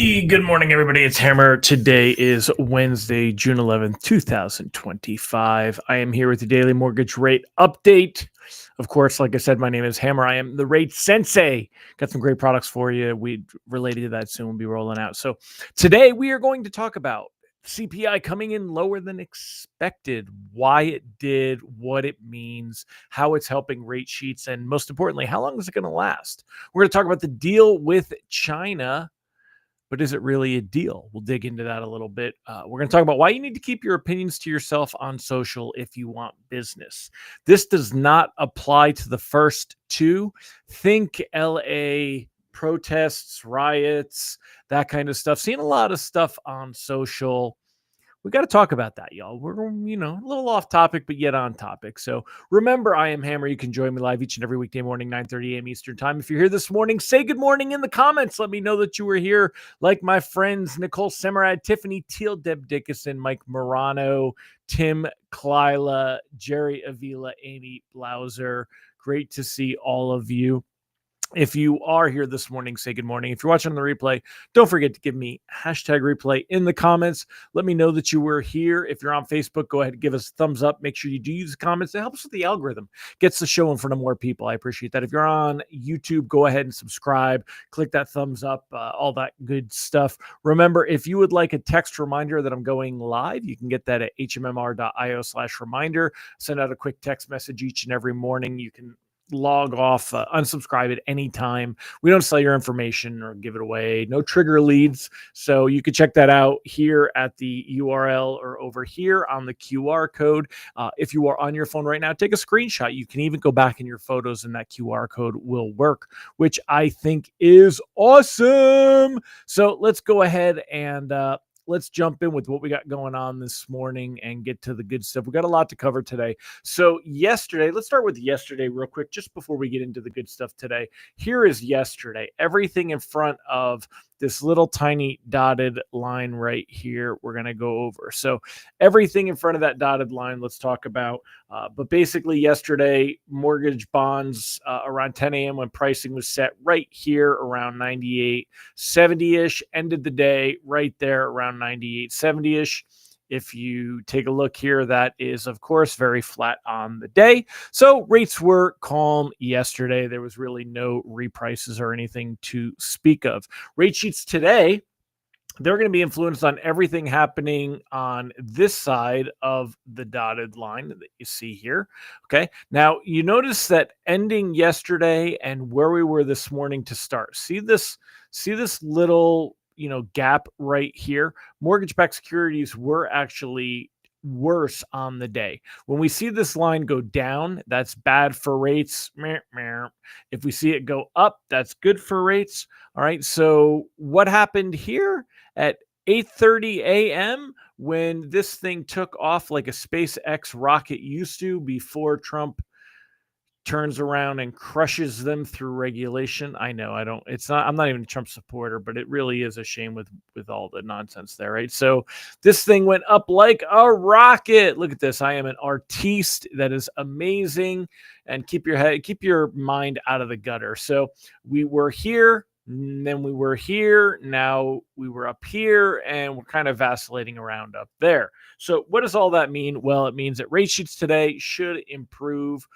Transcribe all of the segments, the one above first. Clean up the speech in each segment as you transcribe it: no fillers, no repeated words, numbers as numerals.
Good morning, everybody. It's Hammer. Today is Wednesday, June 11th, 2025. I am here with the daily mortgage rate update. Of course, like I said, my name is Hammer. I am the rate sensei. Got some great products for you. We related to that soon. We'll be rolling out. So today we are going to talk about CPI coming in lower than expected, why it did, what it means, how it's helping rate sheets, and most importantly, how long is it going to last? We're going to talk about the deal with China. But is it really a deal? We'll dig into that a little bit. We're going to talk about why you need to keep your opinions to yourself on social if you want business. This does not apply to the first two. Think LA protests, riots, that kind of stuff. Seeing a lot of stuff on social. We got to talk about that, y'all. We're, a little off topic, but yet on topic. So remember, I am Hammer. You can join me live each and every weekday morning, 9:30 a.m. Eastern time. If you're here this morning, say good morning in the comments. Let me know that you were here. Like my friends, Nicole Semerad, Tiffany Teal, Deb Dickinson, Mike Morano, Tim Klyla, Jerry Avila, Amy Blauser. Great to see all of you. If you are here this morning, say good morning. If you're watching on the replay, don't forget to give me hashtag replay in the comments. Let me know that you were here. If you're on Facebook, go ahead and give us a thumbs up. Make sure you do use the comments. It helps with the algorithm. Gets the show in front of more people. I appreciate that. If you're on YouTube, go ahead and subscribe. Click that thumbs up, all that good stuff. Remember, if you would like a text reminder that I'm going live, you can get that at hmmr.io/reminder. Send out a quick text message each and every morning. You can log off, unsubscribe at any time. We don't sell your information or give it away. No trigger leads. So you can check that out here at the URL or over here on the QR code. If you are on your phone right now, take a screenshot. You can even go back in your photos and that QR code will work, which I think is awesome. So let's go ahead and let's jump in with what we got going on this morning and get to the good stuff. We got a lot to cover today. So yesterday, let's start with yesterday real quick, just before we get into the good stuff today. Here is yesterday. Everything in front of this little tiny dotted line right here, we're going to go over. So everything in front of that dotted line, let's talk about. But basically yesterday, mortgage bonds around 10 a.m. when pricing was set right here around 98.70-ish, ended the day right there around 98.70-ish. If you take a look here, that is, of course, very flat on the day. So rates were calm yesterday. There was really no reprices or anything to speak of. Rate sheets today, they're going to be influenced on everything happening on this side of the dotted line that you see here. Okay. Now you notice that ending yesterday and where we were this morning to start. See this little gap right here. Mortgage-backed securities were actually worse on the day. When we see this line go down, that's bad for rates. If we see it go up, that's good for rates. All right. So what happened here at 8:30 a.m. when this thing took off like a SpaceX rocket used to before Trump turns around and crushes them through regulation? I know I'm not even a Trump supporter, but it really is a shame with all the nonsense there, right? So this thing went up like a rocket. Look at this. I am an artiste. That is amazing. And keep your mind out of the gutter. So we were here, and then we were here, now we were up here, and we're kind of vacillating around up there. So what does all that mean? Well, it means that rate sheets today should improve.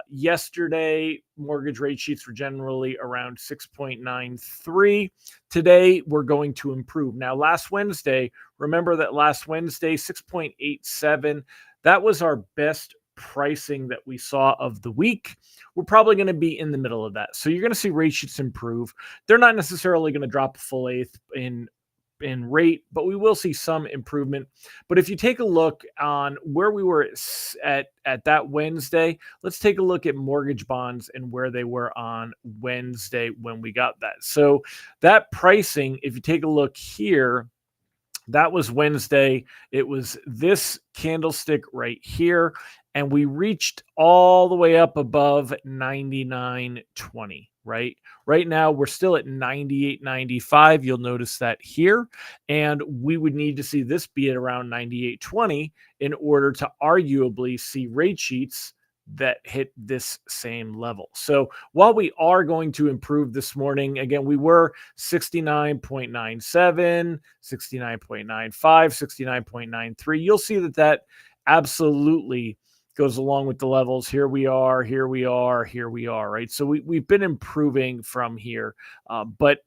Yesterday, mortgage rate sheets were generally around 6.93. Today, we're going to improve. Now, remember that last Wednesday, 6.87. That was our best pricing that we saw of the week. We're probably going to be in the middle of that. So you're going to see rate sheets improve. They're not necessarily going to drop a full eighth in rate, but we will see some improvement. But if you take a look on where we were at that Wednesday, let's take a look at mortgage bonds and where they were on Wednesday when we got that. So that pricing, if you take a look here, that was Wednesday. It was this candlestick right here, and we reached all the way up above 99.20. Right now, we're still at 98.95. You'll notice that here. And we would need to see this be at around 98.20 in order to arguably see rate sheets that hit this same level. So while we are going to improve this morning, again, we were 69.97, 69.95, 69.93. You'll see that absolutely goes along with the levels. Here we are, here we are, here we are, right? So we've been improving from here, but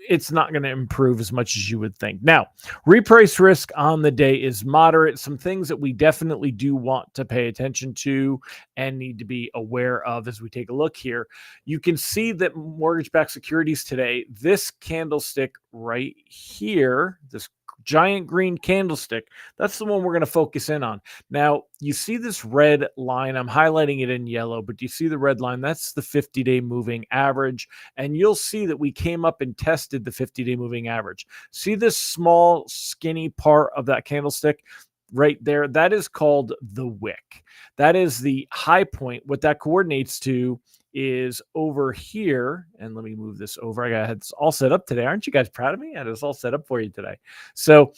it's not going to improve as much as you would think. Now, reprice risk on the day is moderate. Some things that we definitely do want to pay attention to and need to be aware of as we take a look here. You can see that mortgage-backed securities today, this candlestick right here, this giant green candlestick, that's the one we're going to focus in on. Now, you see this red line. I'm highlighting it in yellow, but do you see the red line? That's the 50-day moving average. And you'll see that we came up and tested the 50-day moving average. See this small, skinny part of that candlestick right there? That is called the wick. That is the high point. What that coordinates to is over here. And let me move this over. I got this all set up today. Aren't you guys proud of me? I had this all set up for you today. So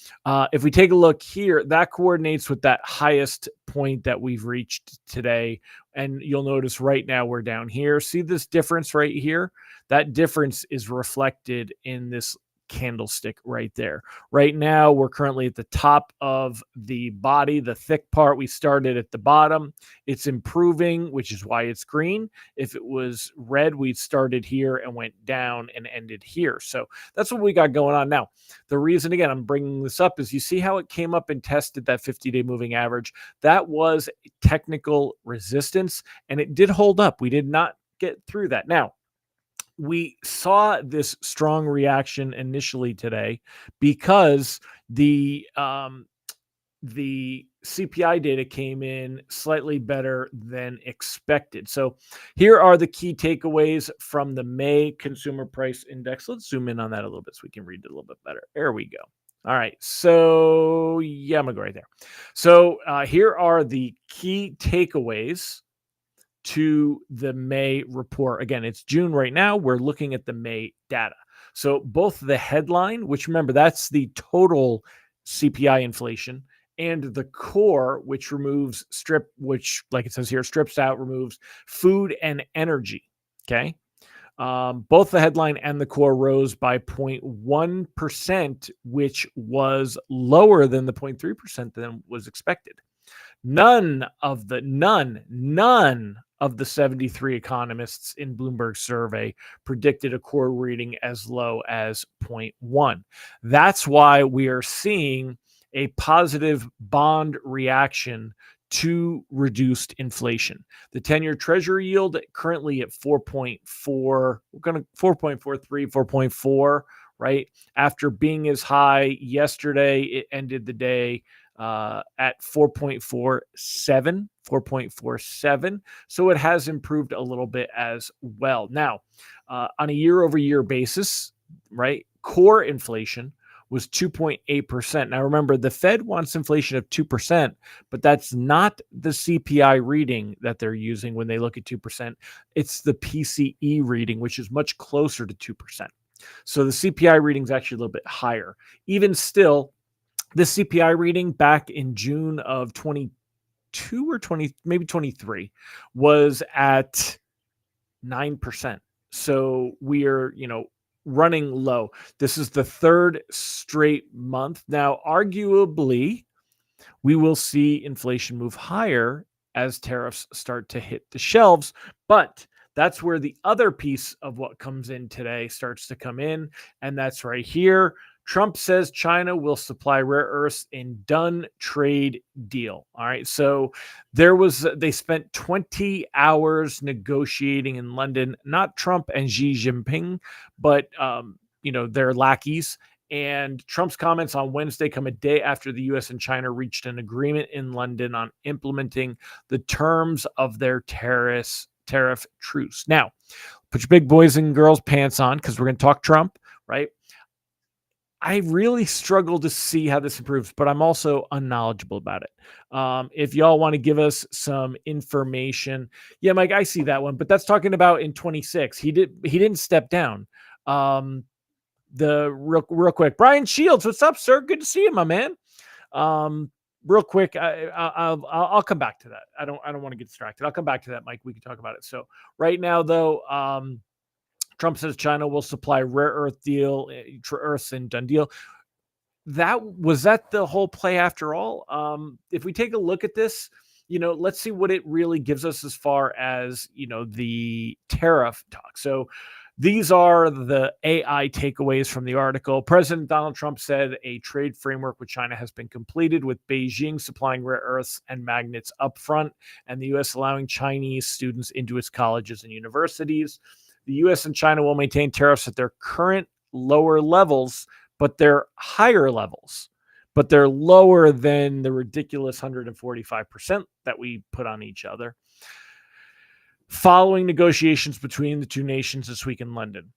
if we take a look here, that coordinates with that highest point that we've reached today. And you'll notice right now we're down here. See this difference right here? That difference is reflected in this candlestick right there. Right now, we're currently at the top of the body, the thick part. We started at the bottom. It's improving, which is why it's green. If it was red, we started here and went down and ended here. So that's what we got going on now. The reason, again, I'm bringing this up is you see how it came up and tested that 50-day moving average. That was technical resistance, and it did hold up. We did not get through that. Now, we saw this strong reaction initially today because the CPI data came in slightly better than expected. So here are the key takeaways from the May Consumer Price Index. Let's zoom in on that a little bit so we can read it a little bit better. There we go. All right. So yeah, I'm going to go right there. So here are the key takeaways to the May report. Again, it's June right now. We're looking at the May data. So both the headline, which remember, that's the total CPI inflation, and the core, which removes which, like it says here, strips out, removes food and energy. Okay. Both the headline and the core rose by 0.1%, which was lower than the 0.3% than was expected. None of the 73 economists in Bloomberg's survey predicted a core reading as low as 0.1. That's why we are seeing a positive bond reaction to reduced inflation. The 10-year Treasury yield currently at 4.4, we're going to 4.43, 4.4, right? After being as high yesterday, it ended the day at 4.47. So it has improved a little bit as well. Now, on a year-over-year basis, right, core inflation was 2.8%. Now, remember, the Fed wants inflation of 2%, but that's not the CPI reading that they're using when they look at 2%. It's the PCE reading, which is much closer to 2%. So the CPI reading is actually a little bit higher. Even still, the CPI reading back in June of 22 or 20, maybe 23, was at 9%. So we are, running low. This is the third straight month. Now, arguably, we will see inflation move higher as tariffs start to hit the shelves, but that's where the other piece of what comes in today starts to come in, and that's right here. Trump says China will supply rare earths in done trade deal. All right. So they spent 20 hours negotiating in London, not Trump and Xi Jinping, but, their lackeys. And Trump's comments on Wednesday come a day after the U.S. and China reached an agreement in London on implementing the terms of their tariff truce. Now, put your big boys and girls pants on because we're going to talk Trump, right? I really struggle to see how this improves, but I'm also unknowledgeable about it. If y'all want to give us some information, yeah, Mike, I see that one, but that's talking about in 26. He didn't step down. The real quick, Brian Shields, what's up, sir? Good to see you, my man. real quick, I'll come back to that. I don't want to get distracted. I'll come back to that, Mike. We can talk about it. So right now, though, Trump says China will supply rare earths in done deal. That the whole play after all. If we take a look at this, let's see what it really gives us as far as the tariff talk. So these are the AI takeaways from the article. President Donald Trump said a trade framework with China has been completed, with Beijing supplying rare earths and magnets upfront, and the U.S. allowing Chinese students into its colleges and universities. The U.S. and China will maintain tariffs at their current lower levels, but they're higher levels, but they're lower than the ridiculous 145% that we put on each other, following negotiations between the two nations this week in London.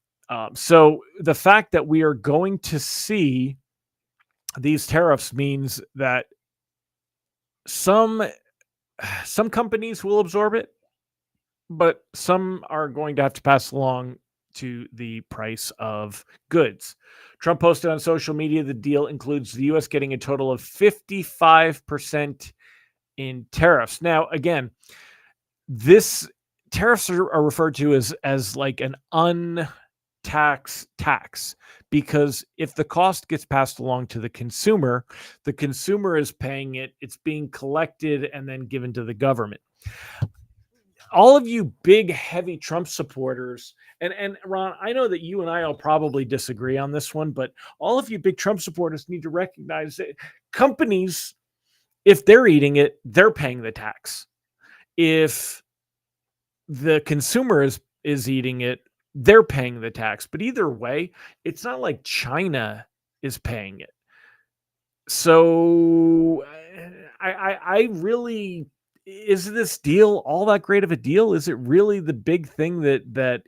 So the fact that we are going to see these tariffs means that some companies will absorb it, but some are going to have to pass along to the price of goods. Trump posted on social media the deal includes the U.S. getting a total of 55% in tariffs. Now, again, this tariffs are referred to as like an untaxed tax, because if the cost gets passed along to the consumer is paying it. It's being collected and then given to the government. All of you big, heavy Trump supporters, and Ron, I know that you and I will probably disagree on this one, but all of you big Trump supporters need to recognize that companies, if they're eating it, they're paying the tax. If the consumer is eating it, they're paying the tax. But either way, it's not like China is paying it. So I really, is this deal all that great of a deal? Is it really the big thing that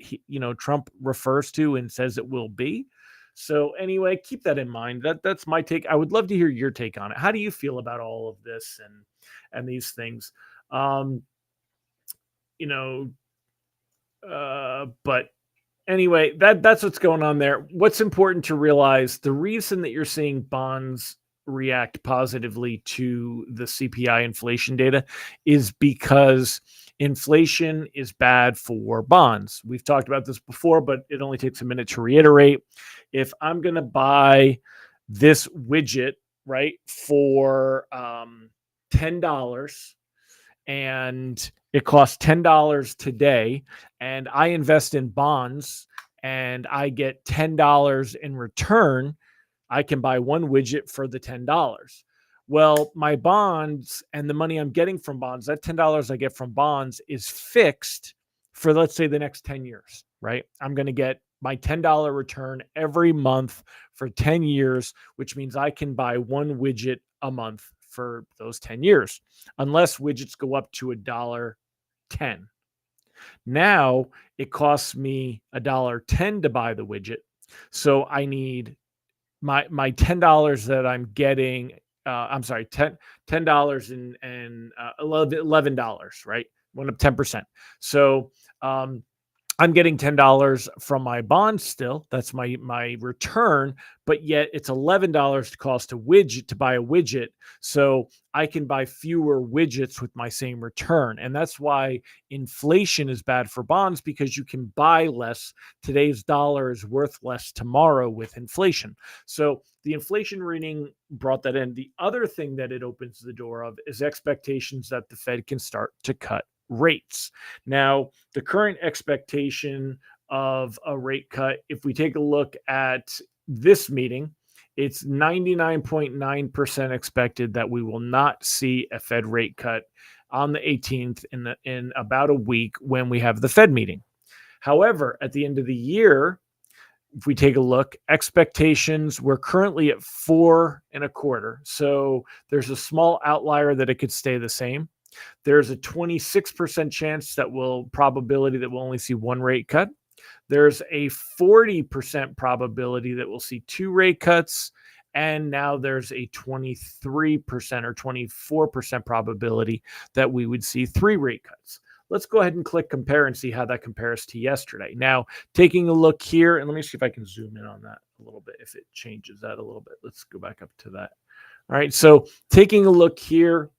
Trump refers to and says it will be? So anyway, keep that in mind. That's my take. I would love to hear your take on it. How do you feel about all of this and these things? But anyway, that's what's going on there. What's important to realize, the reason that you're seeing bonds react positively to the CPI inflation data is because inflation is bad for bonds. We've talked about this before, but it only takes a minute to reiterate. If I'm going to buy this widget, right, for $10, and it costs $10 today, and I invest in bonds and I get $10 in return, I can buy one widget for the $10. Well, my bonds and the money I'm getting from bonds, that $10 I get from bonds is fixed for, let's say, the next 10 years, right? I'm going to get my $10 return every month for 10 years, which means I can buy one widget a month for those 10 years, unless widgets go up to $1.10. Now it costs me $1.10 to buy the widget. So I need my $10 that I'm getting. $10 and $11, right? Went up 10%. So I'm getting $10 from my bond still. That's my return, but yet it's $11 to cost to buy a widget. So I can buy fewer widgets with my same return. And that's why inflation is bad for bonds, because you can buy less. Today's dollar is worth less tomorrow with inflation. So the inflation reading brought that in. The other thing that it opens the door of is expectations that the Fed can start to cut rates. Now, the current expectation of a rate cut, if we take a look at this meeting, it's 99.9% expected that we will not see a Fed rate cut on the 18th in about a week when we have the Fed meeting. However, at the end of the year, if we take a look, expectations, we're currently at 4.25. So there's a small outlier that it could stay the same. There's a 26% chance probability that we'll only see one rate cut. There's a 40% probability that we'll see two rate cuts. And now there's a 23% or 24% probability that we would see three rate cuts. Let's go ahead and click compare and see how that compares to yesterday. Now, taking a look here, and let me see if I can zoom in on that a little bit, if it changes that a little bit. Let's go back up to that. All right. So taking a look here,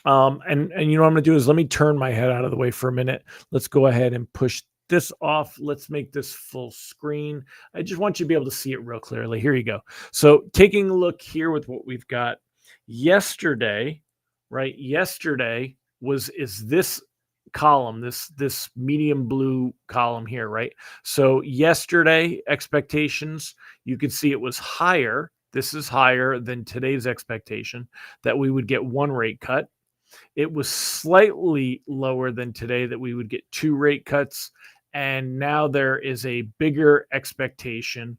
and you know what I'm going to do is let me turn my head out of the way for a minute. Let's go ahead and push this off. Let's make this full screen. I just want you to be able to see it real clearly. Here you go. So taking a look here with what we've got yesterday, right? Yesterday is this column, this medium blue column here, right? So yesterday expectations, you could see it was higher. This is higher than today's expectation that we would get one rate cut. It was slightly lower than today that we would get two rate cuts. And now there is a bigger expectation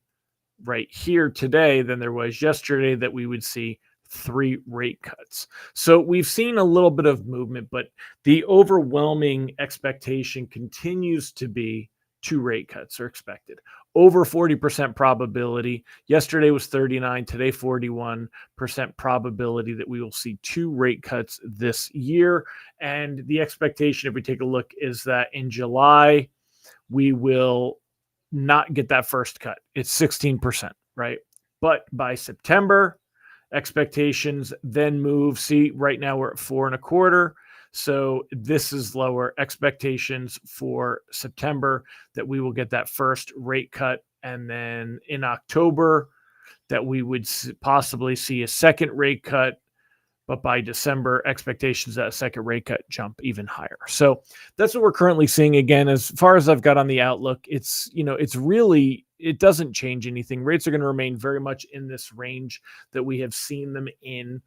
right here today than there was yesterday that we would see three rate cuts. So we've seen a little bit of movement, but the overwhelming expectation continues to be two rate cuts are expected. Over 40% probability. Yesterday was 39, today 41% probability that we will see two rate cuts this year. And the expectation, if we take a look, is that in July, we will not get that first cut. It's 16%, right? But by September, expectations then move. See, right now we're at 4.25. So this is lower expectations for September that we will get that first rate cut. And then in October, that we would possibly see a second rate cut. But by December, expectations that a second rate cut jump even higher. So that's what we're currently seeing. Again, as far as I've got on the outlook, it's really, it doesn't change anything. Rates are going to remain very much in this range that we have seen them in,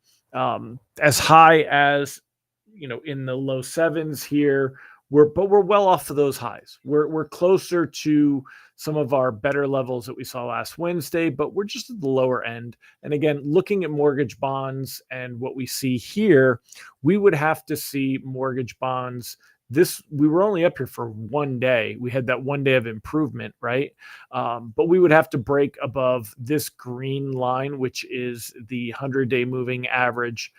as high as in the low sevens here. But we're well off of those highs. We're closer to some of our better levels that we saw last Wednesday, but we're just at the lower end. And again, looking at mortgage bonds and what we see here, we would have to see mortgage bonds. We were only up here for one day. We had that one day of improvement, right? But we would have to break above this green line, which is the 100-day moving average.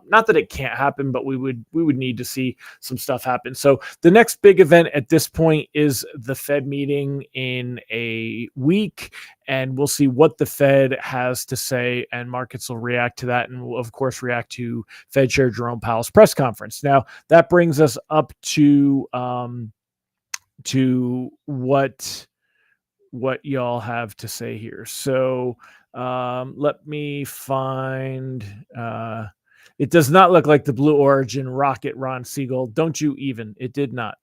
Not that it can't happen, but we would need to see some stuff happen. So the next big event at this point is the Fed meeting in a week, and we'll see what the Fed has to say, and markets will react to that, and will of course react to Fed Chair Jerome Powell's press conference. Now that brings us up to what y'all have to say here. So let me find. It does not look like the Blue Origin rocket, Ron Siegel. Don't you even? It did not.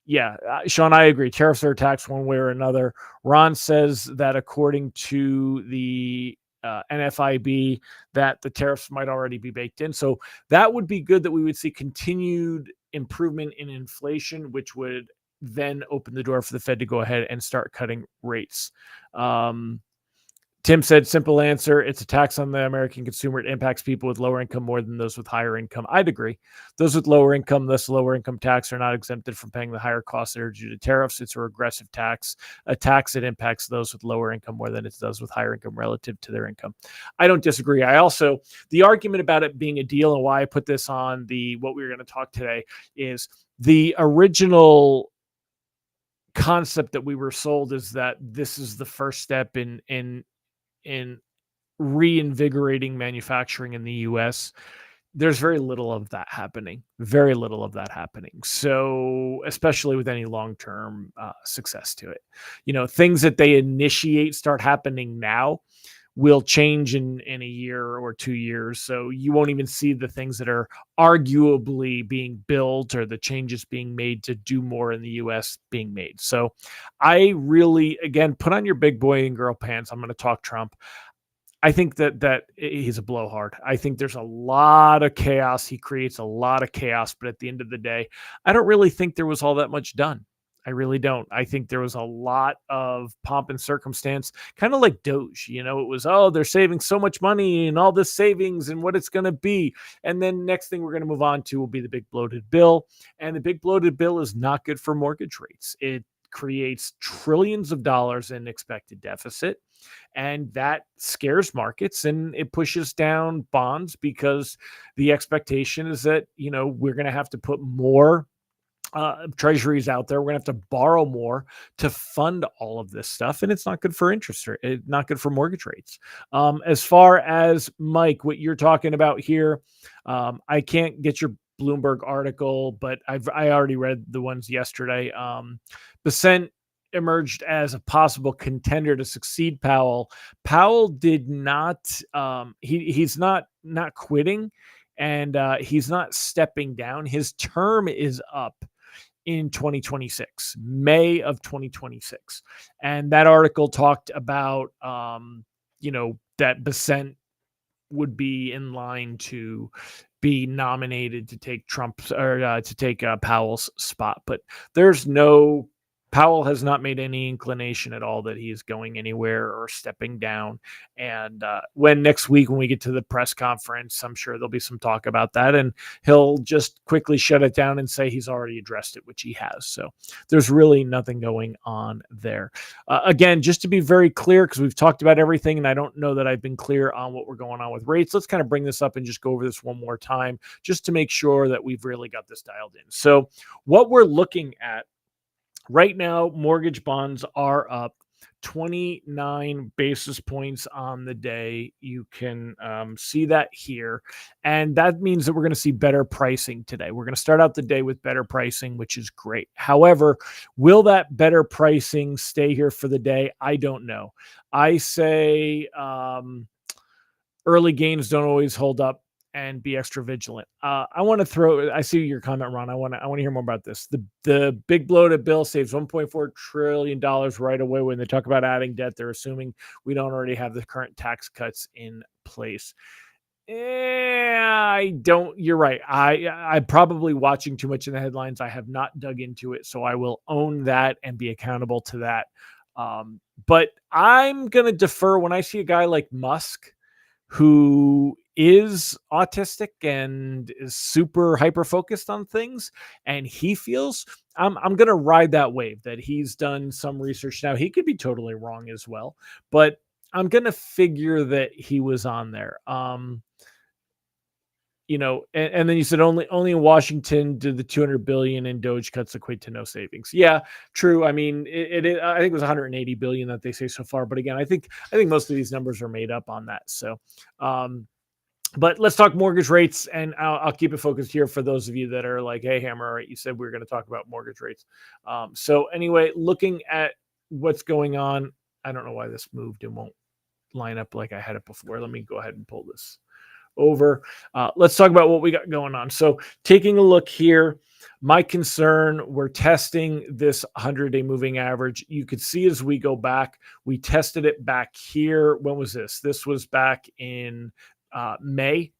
Yeah, Sean, I agree. Tariffs are a tax one way or another. Ron says that according to the NFIB, that the tariffs might already be baked in. So that would be good that we would see continued improvement in inflation, which would then open the door for the Fed to go ahead and start cutting rates. Tim said, simple answer. It's a tax on the American consumer. It impacts people with lower income more than those with higher income. I'd agree. Those with lower income, thus lower income tax, are not exempted from paying the higher costs that are due to tariffs. It's a regressive tax, a tax that impacts those with lower income more than it does with higher income relative to their income. I don't disagree. The argument about it being a deal and why I put this on what we were going to talk today is the original concept that we were sold is that this is the first step in reinvigorating manufacturing in the US. There's very little of that happening. Very little of that happening. So, especially with any long-term success to it, things that they initiate start happening now will change in a year or 2 years. So you won't even see the things that are arguably being built or the changes being made to do more in the US being made. So I really, again, put on your big boy and girl pants. I'm going to talk Trump. I think that he's a blowhard. I think there's a lot of chaos. He creates a lot of chaos, but at the end of the day, I don't really think there was all that much done. I really don't. I think there was a lot of pomp and circumstance, kind of like Doge. It was, they're saving so much money and all this savings and what it's going to be. And then next thing we're going to move on to will be the big bloated bill. And the big bloated bill is not good for mortgage rates. It creates trillions of dollars in expected deficit. And that scares markets and it pushes down bonds because the expectation is that, we're going to have to put more treasuries out there. We're going to have to borrow more to fund all of this stuff, and it's not good for interest rate. It's not good for mortgage rates. As far as Mike, what you're talking about here, I can't get your Bloomberg article, but I already read the ones yesterday. Bessent emerged as a possible contender to succeed Powell. Powell did not. He's not quitting, and he's not stepping down. His term is up in 2026, May of 2026. And that article talked about, that Bessent would be in line to be nominated to take Trump's or to take Powell's spot. But Powell has not made any inclination at all that he is going anywhere or stepping down. And when next week, when we get to the press conference, I'm sure there'll be some talk about that. And he'll just quickly shut it down and say he's already addressed it, which he has. So there's really nothing going on there. Again, just to be very clear, because we've talked about everything, and I don't know that I've been clear on what we're going on with rates. Let's kind of bring this up and just go over this one more time, just to make sure that we've really got this dialed in. So what we're looking at right now, mortgage bonds are up 29 basis points on the day. You can see that here. And that means that we're going to see better pricing today. We're going to start out the day with better pricing, which is great. However, will that better pricing stay here for the day? I don't know. I say early gains don't always hold up, and be extra vigilant. I see your comment, Ron. I want to hear more about this. The big bloated bill saves $1.4 trillion right away. When they talk about adding debt, they're assuming we don't already have the current tax cuts in place. You're right. I'm probably watching too much in the headlines. I have not dug into it, so I will own that and be accountable to that. But I'm going to defer when I see a guy like Musk, who is autistic and is super hyper focused on things, and he feels I'm going to ride that wave that he's done some research. Now, he could be totally wrong as well, but I'm going to figure that he was on there. And then you said only in Washington did the 200 billion in Doge cuts equate to no savings. Yeah, true. I mean, I think it was 180 billion that they say so far. But again, I think most of these numbers are made up on that. So, but let's talk mortgage rates, and I'll keep it focused here for those of you that are like, hey, Hammer, right, you said we were going to talk about mortgage rates. So anyway, looking at what's going on, I don't know why this moved and won't line up like I had it before. Let me go ahead and pull this over. Let's talk about what we got going on. So taking a look here, my concern, we're testing this 100-day moving average. You could see as we go back, we tested it back here. When was this? This was back in May.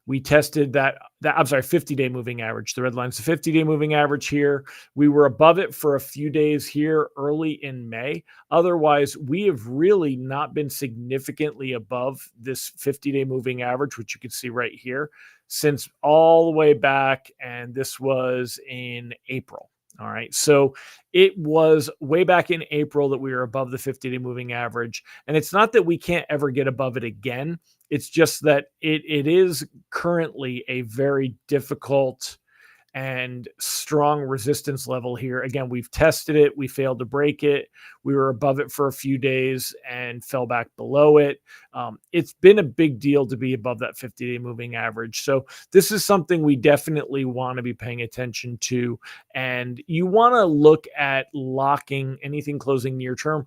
We tested that 50-day moving average. The red line's the 50-day moving average here. We were above it for a few days here early in May. Otherwise, we have really not been significantly above this 50-day moving average, which you can see right here, since all the way back, and this was in April. All right. So it was way back in April that we were above the 50-day moving average. And it's not that we can't ever get above it again. It's just that it is currently a very difficult and strong resistance level here. Again, we've tested it. We failed to break it. We were above it for a few days and fell back below it. It's been a big deal to be above that 50-day moving average. So this is something we definitely want to be paying attention to. And you want to look at locking anything closing near term.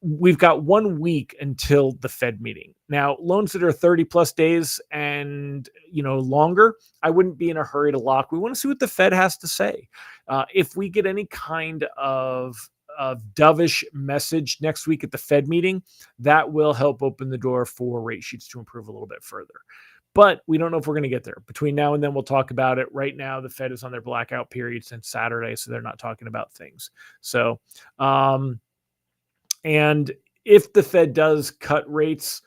We've got 1 week until the Fed meeting. Now, loans that are 30 plus days and, longer, I wouldn't be in a hurry to lock. We want to see what the Fed has to say. If we get any kind of dovish message next week at the Fed meeting, that will help open the door for rate sheets to improve a little bit further. But we don't know if we're going to get there. Between now and then, we'll talk about it. Right now, the Fed is on their blackout period since Saturday, so they're not talking about things. So, and if the Fed does cut rates,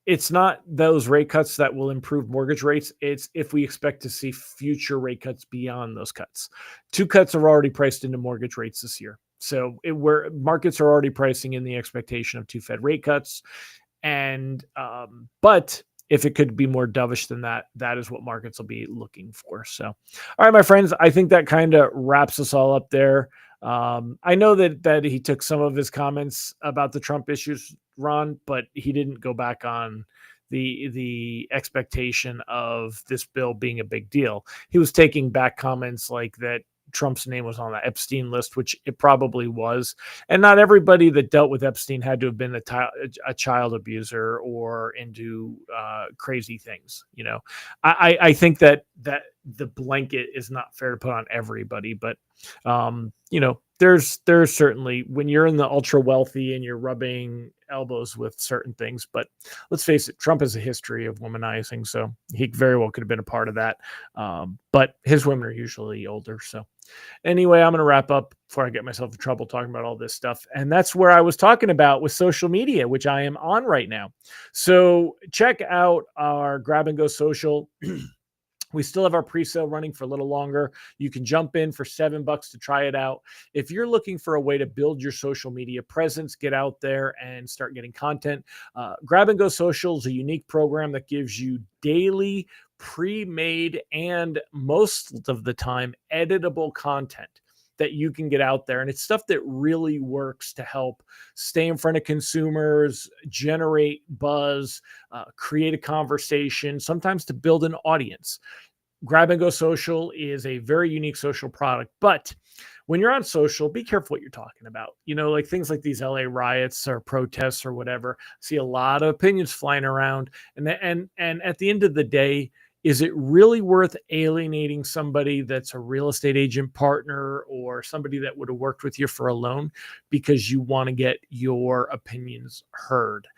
it's not those rate cuts that will improve mortgage rates. It's if we expect to see future rate cuts beyond those cuts. 2 cuts are already priced into mortgage rates this year. So where markets are already pricing in the expectation of 2 Fed rate cuts. And but if it could be more dovish than that, that is what markets will be looking for. So, all right, my friends, I think that kind of wraps us all up there. I know that he took some of his comments about the Trump issues, Ron, but he didn't go back on the expectation of this bill being a big deal. He was taking back comments like that Trump's name was on the Epstein list, which it probably was. And not everybody that dealt with Epstein had to have been a child abuser or into crazy things. You know, I think that the blanket is not fair to put on everybody, but you know, there's certainly when you're in the ultra wealthy and you're rubbing elbows with certain things. But let's face it, Trump has a history of womanizing, so he very well could have been a part of that. But his women are usually older. So anyway, I'm going to wrap up before I get myself in trouble talking about all this stuff. And that's where I was talking about with social media, which I am on right now. So check out our Grab and Go Social. We still have our pre-sale running for a little longer. You can jump in for $7 to try it out. If you're looking for a way to build your social media presence, get out there and start getting content. Grab and Go Social is a unique program that gives you daily pre-made and most of the time editable content that you can get out there. And it's stuff that really works to help stay in front of consumers, generate buzz, create a conversation, sometimes to build an audience. Grab and Go Social is a very unique social product, but when you're on social, be careful what you're talking about. You know, like things like these LA riots or protests or whatever. See a lot of opinions flying around, and at the end of the day, is it really worth alienating somebody that's a real estate agent partner or somebody that would have worked with you for a loan because you want to get your opinions heard?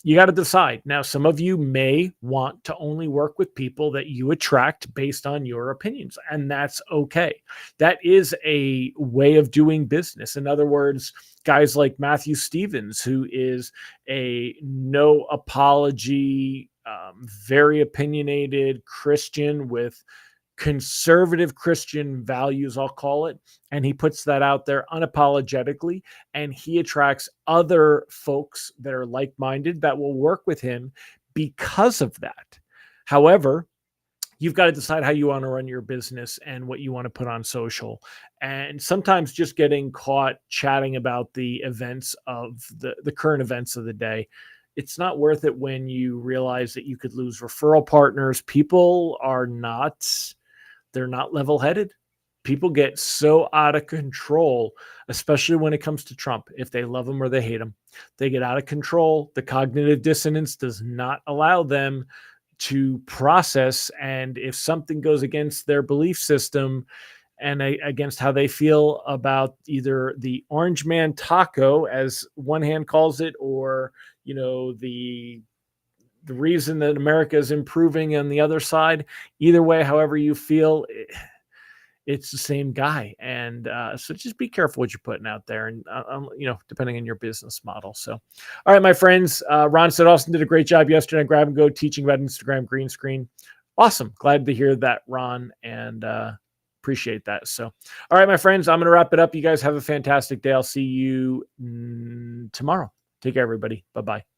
You got to decide. Now, some of you may want to only work with people that you attract based on your opinions, and that's okay. That is a way of doing business. In other words, guys like Matthew Stevens, who is a no apology, very opinionated Christian with conservative Christian values, I'll call it. And he puts that out there unapologetically. And he attracts other folks that are like-minded that will work with him because of that. However, you've got to decide how you want to run your business and what you want to put on social. And sometimes just getting caught chatting about the events of the current events of the day, it's not worth it when you realize that you could lose referral partners. People are not, they're not level-headed. People get so out of control, especially when it comes to Trump. If they love him or they hate him, they get out of control. The cognitive dissonance does not allow them to process. And if something goes against their belief system and against how they feel about either the Orange Man taco, as one hand calls it, or, you know, the reason that America is improving on the other side, either way, however you feel, it's the same guy. And so just be careful what you're putting out there, and you know, depending on your business model. So, all right, my friends, Ron said Austin did a great job yesterday on Grab and Go teaching about Instagram green screen. Awesome. Glad to hear that, Ron, and appreciate that. So, all right, my friends, I'm going to wrap it up. You guys have a fantastic day. I'll see you tomorrow. Take care, everybody. Bye-bye.